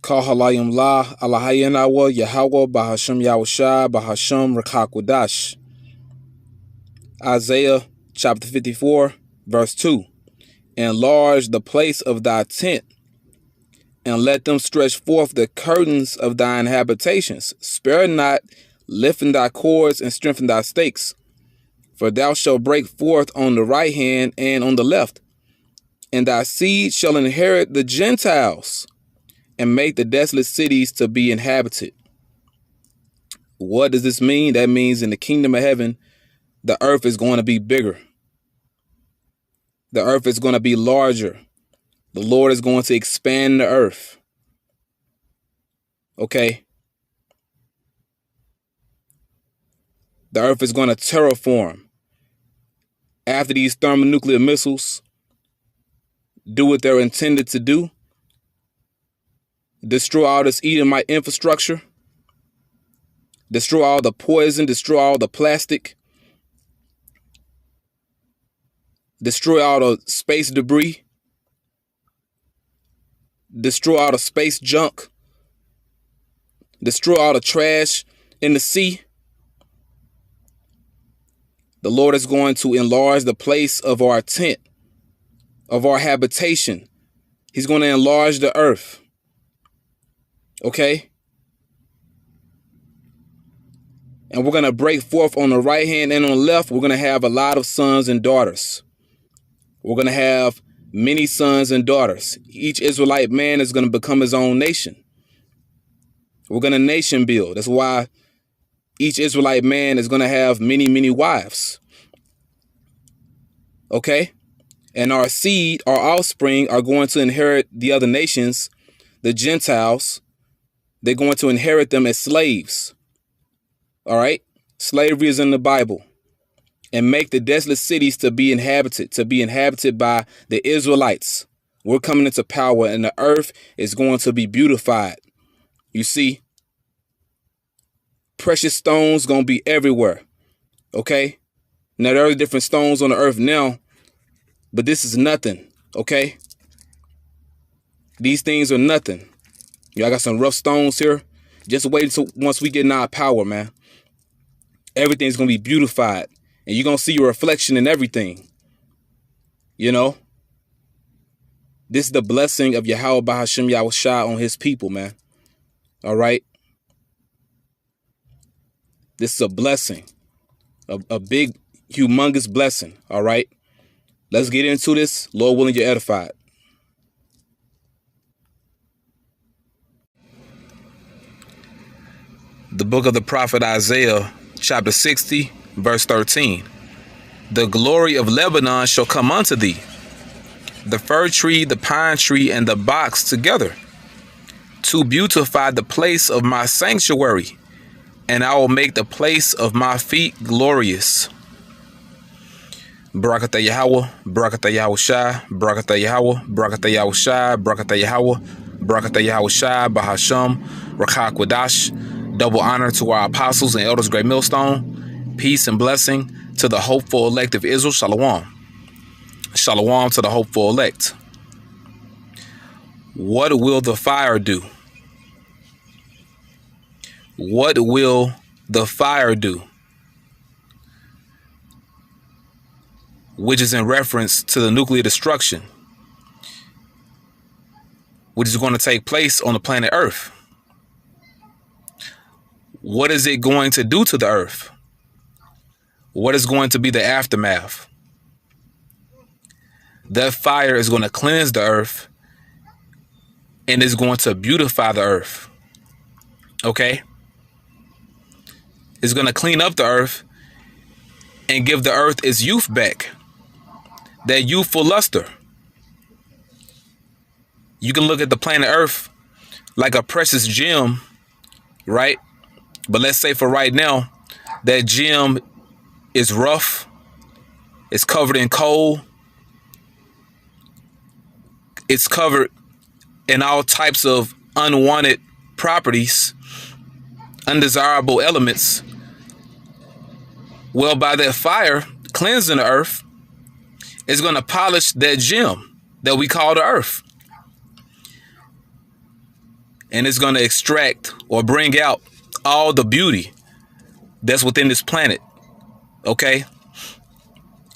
Kahalayim La, Alahayanawa, Yahweh, Bahasham Yahushai, Bahasham Rakakwadash. Isaiah chapter 54, verse 2. Enlarge the place of thy tent, and let them stretch forth the curtains of thine habitations. Spare not, liften thy cords, and strengthen thy stakes. For thou shalt break forth on the right hand and on the left, and thy seed shall inherit the Gentiles, and make the desolate cities to be inhabited. What does this mean? That means in the kingdom of heaven, the earth is going to be bigger. The earth is going to be larger. The Lord is going to expand the earth. Okay? The earth is going to terraform. After these thermonuclear missiles do what they're intended to do, destroy all this Edomite infrastructure, destroy all the poison, destroy all the plastic, destroy all the space debris, destroy all the space junk, destroy all the trash in the sea. The Lord is going to enlarge the place of our tent, of our habitation. He's going to enlarge the earth. Okay? And we're going to break forth on the right hand and on the left. We're going to have a lot of sons and daughters. We're going to have many sons and daughters. Each Israelite man is going to become his own nation. We're going to nation build. That's why each Israelite man is going to have many, many wives. Okay? And our seed, our offspring, are going to inherit the other nations, the Gentiles. They're going to inherit them as slaves. All right? Slavery is in the Bible. And make the desolate cities to be inhabited by the Israelites. We're coming into power, and the earth is going to be beautified. You see? Precious stones going to be everywhere. Okay? Now, there are different stones on the earth now, but this is nothing. Okay? These things are nothing. I got some rough stones here. Just wait until once we get in our power, man. Everything's going to be beautified. And you're going to see your reflection in everything. You know? This is the blessing of Yahweh Bahasham Yahushai on his people, man. All right? This is a blessing. A big, humongous blessing. All right? Let's get into this. Lord willing, you're edified. The book of the prophet Isaiah, chapter 60, verse 13. The glory of Lebanon shall come unto thee, the fir tree, the pine tree, and the box together, to beautify the place of my sanctuary, and I will make the place of my feet glorious. Barakatah Yahweh, Barakatah Yahushai, Barakatah Yahweh, Barakatah Yahushai, Barakatah Yahweh, Barakatah Yahushai, Bahasham, Rakakwadash. Double honor to our apostles and elders, great millstone. Peace and blessing to the hopeful elect of Israel. Shalom. Shalom to the hopeful elect. What will the fire do? What will the fire do? Which is in reference to the nuclear destruction, which is going to take place on the planet Earth. What is it going to do to the earth? What is going to be the aftermath? That fire is going to cleanse the earth and is going to beautify the earth. Okay? It's going to clean up the earth and give the earth its youth back. That youthful luster. You can look at the planet Earth like a precious gem, right? But let's say for right now, that gem is rough. It's covered in coal. It's covered in all types of unwanted properties, undesirable elements. Well, by that fire cleansing the earth, it's going to polish that gem that we call the earth. and it's going to extract or bring out all the beauty that's within this planet. Okay.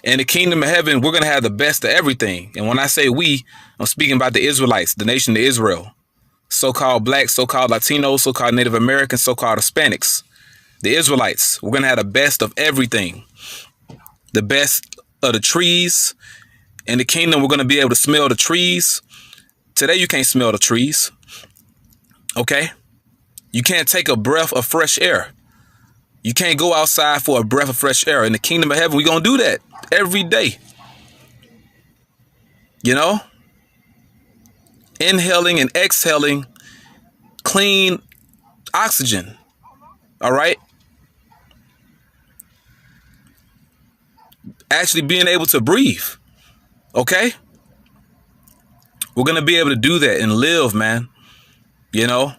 In the kingdom of heaven, we're going to have the best of everything. And when I say we, I'm speaking about the Israelites, the nation of Israel, so-called blacks, so-called Latinos, so-called Native Americans, so-called Hispanics, the Israelites. We're going to have the best of everything, the best of the trees. In the kingdom, we're going to be able to smell the trees. Today, you can't smell the trees. Okay. You can't take a breath of fresh air. You can't go outside for a breath of fresh air. In the kingdom of heaven, we're going to do that every day. You know, inhaling and exhaling clean oxygen. All right. Actually being able to breathe. Okay. We're going to be able to do that and live, man. You know,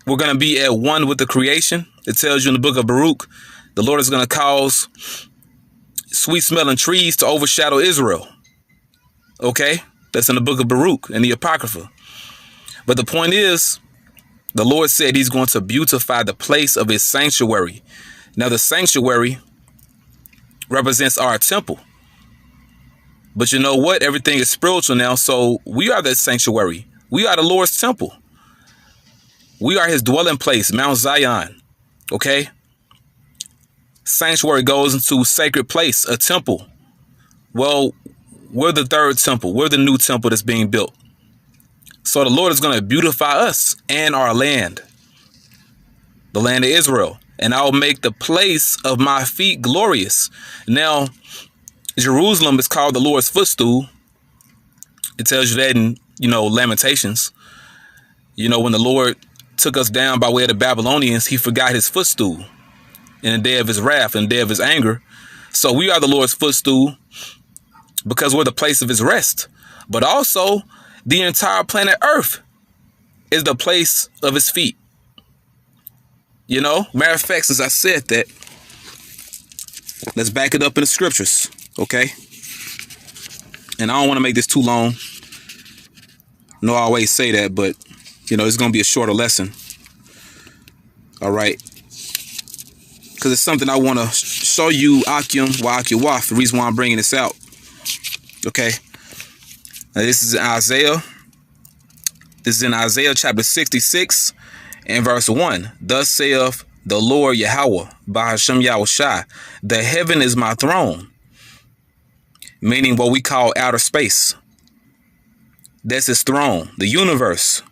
we're going to be at one with the creation. It tells you in the book of Baruch, the Lord is going to cause sweet smelling trees to overshadow Israel. Okay. That's in the book of Baruch and the Apocrypha. But the point is, the Lord said he's going to beautify the place of his sanctuary. Now, the sanctuary represents our temple. But you know what? Everything is spiritual now. So we are that sanctuary. We are the Lord's temple. We are his dwelling place, Mount Zion. Okay. Sanctuary goes into sacred place, a temple. Well, we're the third temple. We're the new temple that's being built. So the Lord is going to beautify us and our land, the land of Israel. And I'll make the place of my feet glorious. Now, Jerusalem is called the Lord's footstool. It tells you that in, Lamentations. When the Lord took us down by way of the Babylonians, he forgot his footstool in the day of his wrath and the day of his anger. So we are the Lord's footstool because we're the place of his rest. But also, the entire planet Earth is the place of his feet. Matter of fact, since I said that, let's back it up in the scriptures. Okay. And I don't want to make this too long. No, I always say that, but it's going to be a shorter lesson. All right. Because it's something I want to show you, Akim wa Akiwaf, the reason why I'm bringing this out. Okay. Now, this is Isaiah. This is in Isaiah chapter 66 and verse 1. Thus saith the Lord Yahweh, by Hashem Yahushai, the heaven is my throne. Meaning what we call outer space. That's his throne, the universe.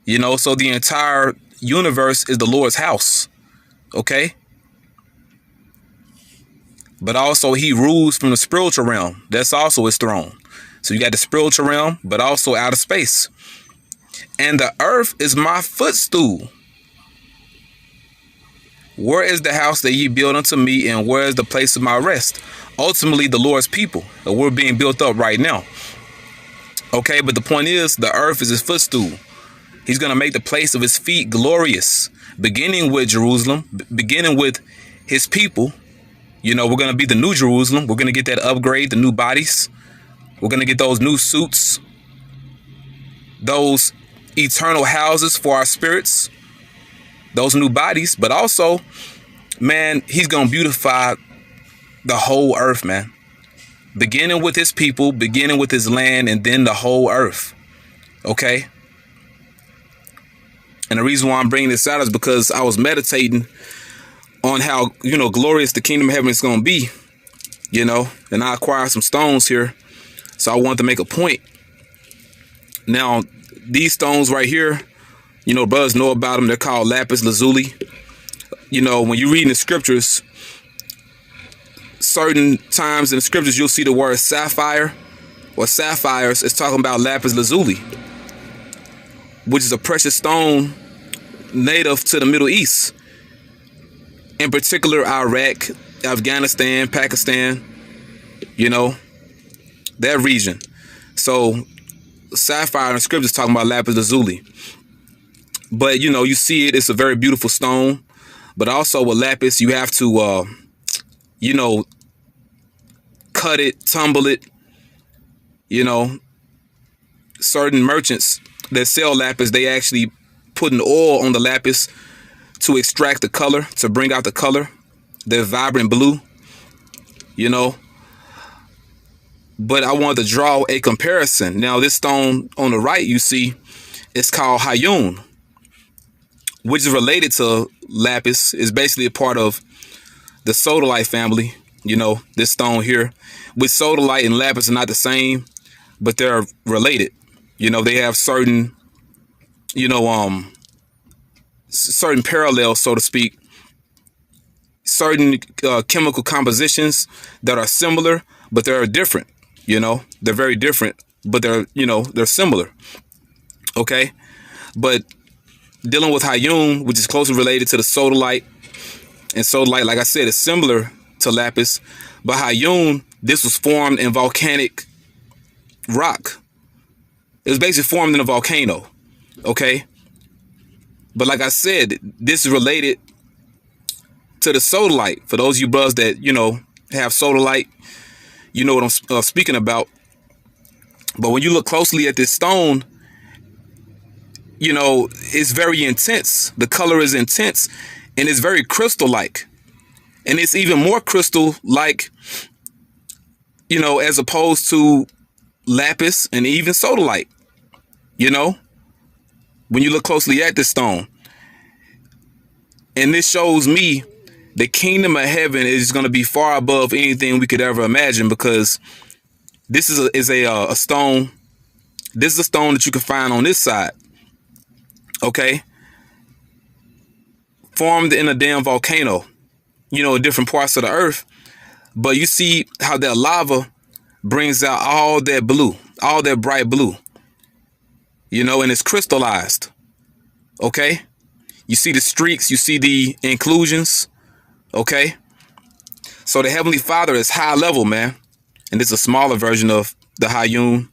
So the entire universe is the Lord's house. Okay. But also he rules from the spiritual realm. That's also his throne. So you got the spiritual realm, but also outer space. And the earth is my footstool. Where is the house that ye build unto me, and where is the place of my rest? Ultimately, the Lord's people. We're being built up right now. Okay, but the point is, the earth is his footstool. He's going to make the place of his feet glorious, beginning with Jerusalem, beginning with his people. We're going to be the new Jerusalem. We're going to get that upgrade, the new bodies. We're going to get those new suits, those eternal houses for our spirits, those new bodies. But also, man, he's going to beautify the whole earth, man. Beginning with his people, beginning with his land, and then the whole earth. Okay. And the reason why I'm bringing this out is because I was meditating on how, glorious the kingdom of heaven is going to be, and I acquired some stones here. So I wanted to make a point. Now, these stones right here, brothers know about them. They're called lapis lazuli. When you read in the scriptures, certain times in the scriptures, you'll see the word sapphire or sapphires. It's talking about lapis lazuli, which is a precious stone native to the Middle East. In particular, Iraq, Afghanistan, Pakistan, that region. So sapphire in the scriptures talking about lapis lazuli. But, you see it. It's a very beautiful stone. But also with lapis, you have to, cut it, tumble it, certain merchants that sell lapis, they actually put an oil on the lapis to extract the color, to bring out the color, the vibrant blue, you know. But I wanted to draw a comparison. Now, this stone on the right, you see, it's called Hayun, which is related to lapis. It's basically a part of the sodalite family. You know, this stone here, with sodalite and lapis are not the same, but they're related. You know, they have certain, you know, certain parallels, so to speak, certain chemical compositions that are similar, but they're different. You know, they're very different, but they're, you know, they're similar. Okay. But dealing with Hayun, which is closely related to the sodalite, and sodalite, like I said, is similar to lapis. But Hayun, this was formed in volcanic rock. It was basically formed in a volcano. Okay. But like I said, this is related to the sodalite. For those of you brothers that, you know, have sodalite, you know what I'm speaking about. But when you look closely at this stone, you know, it's very intense. The color is intense and it's very crystal-like. And it's even more crystal-like, you know, as opposed to lapis and even sodalite, you know, when you look closely at this stone. And this shows me the kingdom of heaven is going to be far above anything we could ever imagine, because this is a stone. This is a stone that you can find on this side. Okay. Formed in a damn volcano, you know, in different parts of the earth. But you see how that lava brings out all that blue, all that bright blue, you know, and it's crystallized. Okay. You see the streaks, you see the inclusions. Okay. So the Heavenly Father is high level, man. And this is a smaller version of the Hayun.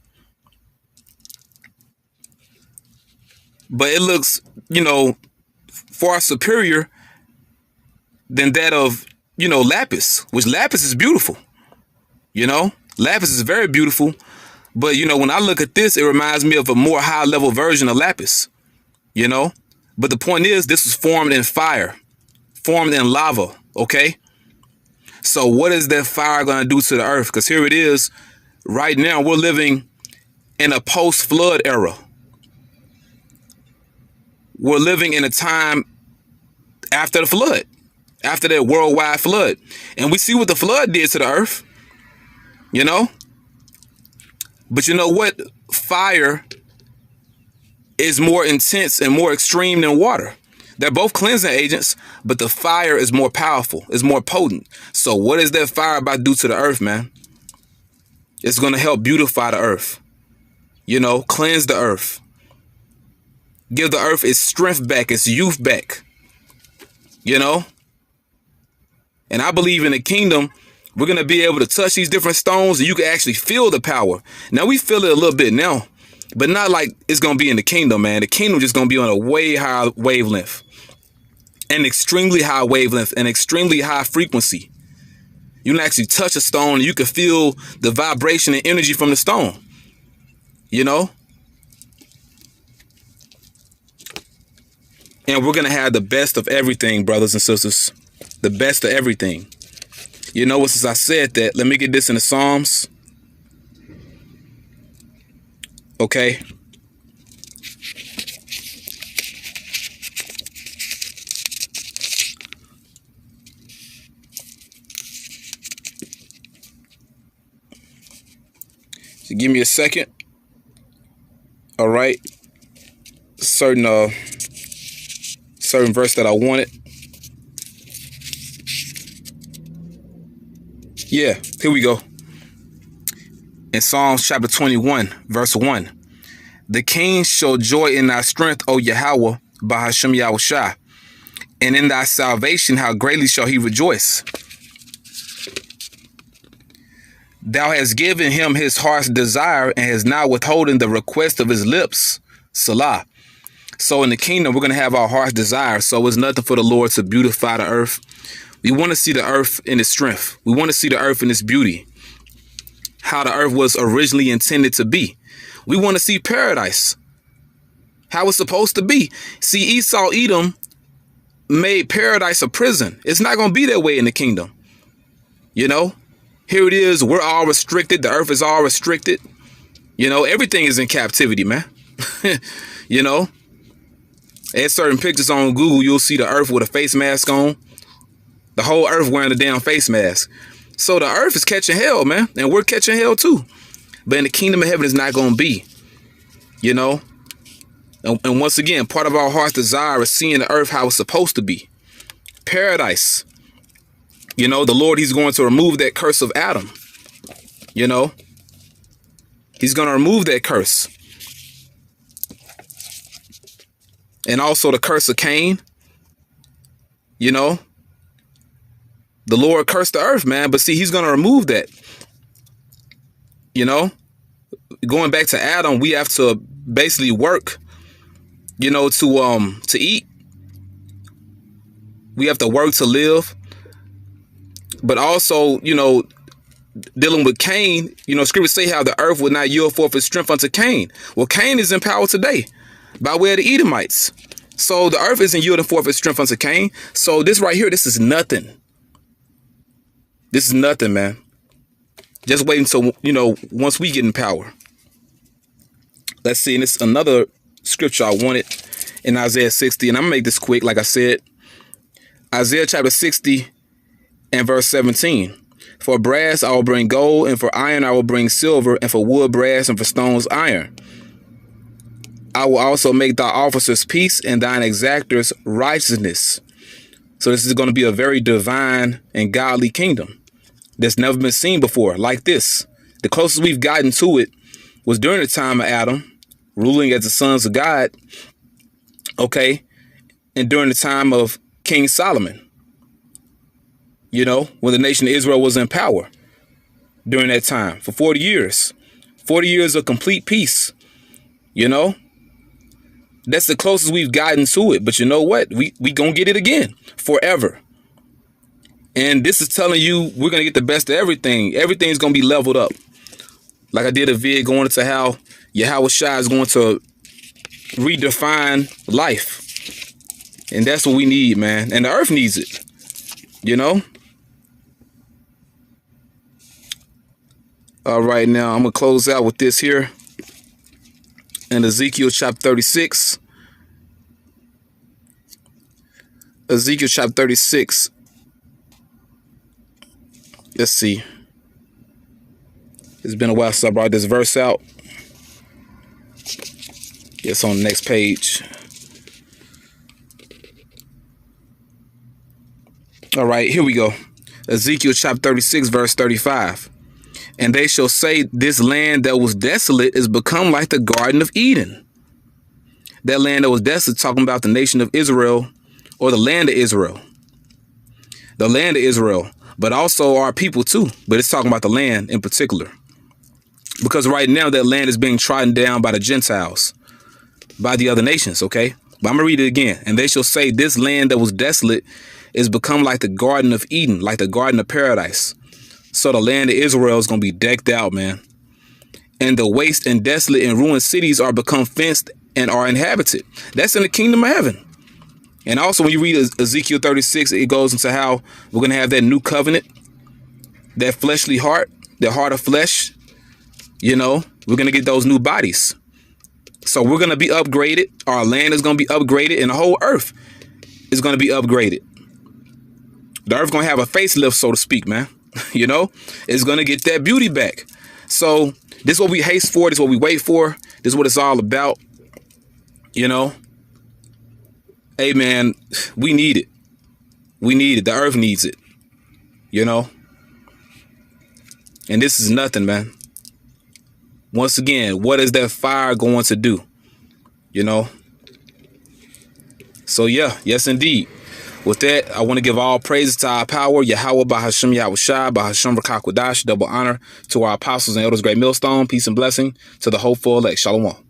But it looks, you know, far superior than that of, you know, lapis, which lapis is beautiful. You know, lapis is very beautiful. But, you know, when I look at this, it reminds me of a more high level version of lapis, you know. But the point is, this was formed in fire, formed in lava. OK, so what is that fire going to do to the earth? Because here it is right now. We're living in a post-flood era. We're living in a time after the flood, after that worldwide flood. And we see what the flood did to the earth, you know. But you know what? Fire is more intense and more extreme than water. They're both cleansing agents, but the fire is more powerful. It's more potent. So what is that fire about to do to the earth, man? It's going to help beautify the earth, you know, cleanse the earth, give the earth its strength back, its youth back, you know. And I believe in the kingdom, we're going to be able to touch these different stones and you can actually feel the power. Now we feel it a little bit now, but not like it's going to be in the kingdom, man. The kingdom just going to be on a way higher wavelength, an extremely high wavelength, an extremely high frequency. You can actually touch a stone and you can feel the vibration and energy from the stone, you know. And we're going to have the best of everything, brothers and sisters, the best of everything. You know what, since I said that, let me get this in the Psalms. Okay. So give me a second. All right. Certain verse that I wanted. Yeah, here we go. In Psalms chapter 21, verse 1. The king shall joy in thy strength, O Yahweh, by Hashem Yahushua. And in thy salvation, how greatly shall he rejoice. Thou hast given him his heart's desire and has not withholden the request of his lips. Salah. So in the kingdom, we're going to have our heart's desire. So it's nothing for the Lord to beautify the earth. We want to see the earth in its strength. We want to see the earth in its beauty. How the earth was originally intended to be. We want to see paradise, how it's supposed to be. See, Esau, Edom made paradise a prison. It's not going to be that way in the kingdom. You know, here it is. We're all restricted. The earth is all restricted. You know, everything is in captivity, man. You know, at certain pictures on Google, you'll see the earth with a face mask on. The whole earth wearing a damn face mask. So the earth is catching hell, man. And we're catching hell too. But in the kingdom of heaven, it's not going to be, you know. And once again, part of our heart's desire is seeing the earth how it's supposed to be. Paradise. You know, the Lord, he's going to remove that curse of Adam. You know, he's going to remove that curse. And also the curse of Cain. You know, the Lord cursed the earth, man. But see, he's going to remove that. You know, going back to Adam, we have to basically work, you know, to eat. We have to work to live. But also, you know, dealing with Cain, you know, scriptures say how the earth would not yield forth its strength unto Cain. Well, Cain is in power today by way of the Edomites. So the earth isn't yielding forth its strength unto Cain. So this right here, this is nothing. This is nothing, man. Just wait until, you know, once we get in power. Let's see. And it's another scripture I wanted in Isaiah 60. And I'm going to make this quick. Like I said, Isaiah chapter 60 and verse 17. For brass I will bring gold, and for iron I will bring silver, and for wood brass, and for stones iron. I will also make thy officers peace, and thine exactors righteousness. So this is going to be a very divine and godly kingdom that's never been seen before like this. The closest we've gotten to it was during the time of Adam, ruling as the sons of God. Okay. And during the time of King Solomon, you know, when the nation of Israel was in power during that time for 40 years, 40 years of complete peace. You know, that's the closest we've gotten to it. But you know what? We gonna get it again forever. And this is telling you we're going to get the best of everything. Everything's going to be leveled up. Like I did a vid going into how Yahweh Shai is going to redefine life. And that's what we need, man. And the earth needs it, you know. All right, now I'm going to close out with this here. In Ezekiel chapter 36. Ezekiel chapter 36. Let's see. It's been a while since I brought this verse out. It's on the next page. All right, here we go. Ezekiel chapter 36, verse 35. And they shall say, this land that was desolate is become like the Garden of Eden. That land that was desolate, talking about the nation of Israel, or the land of Israel. The land of Israel. But also our people too. But it's talking about the land in particular. Because right now that land is being trodden down by the Gentiles. By the other nations, okay? But I'm going to read it again. And they shall say, this land that was desolate is become like the Garden of Eden. Like the Garden of Paradise. So the land of Israel is going to be decked out, man. And the waste and desolate and ruined cities are become fenced and are inhabited. That's in the kingdom of heaven. And also when you read Ezekiel 36, it goes into how we're going to have that new covenant, that fleshly heart, the heart of flesh. You know, we're going to get those new bodies. So we're going to be upgraded. Our land is going to be upgraded and the whole earth is going to be upgraded. The earth going to have a facelift, so to speak, man. You know, it's going to get that beauty back. So this is what we haste for. This is what we wait for. This is what it's all about. You know. Hey, man, we need it. We need it. The earth needs it. You know. And this is nothing, man. Once again, what is that fire going to do? You know. So, yeah. Yes, indeed. With that, I want to give all praises to our power, Yahweh, Bahashem Yahweh Shai, Bahashem Rakakwadash, double honor to our apostles and elders, great millstone, peace and blessing to the hopeful elect. Shalom.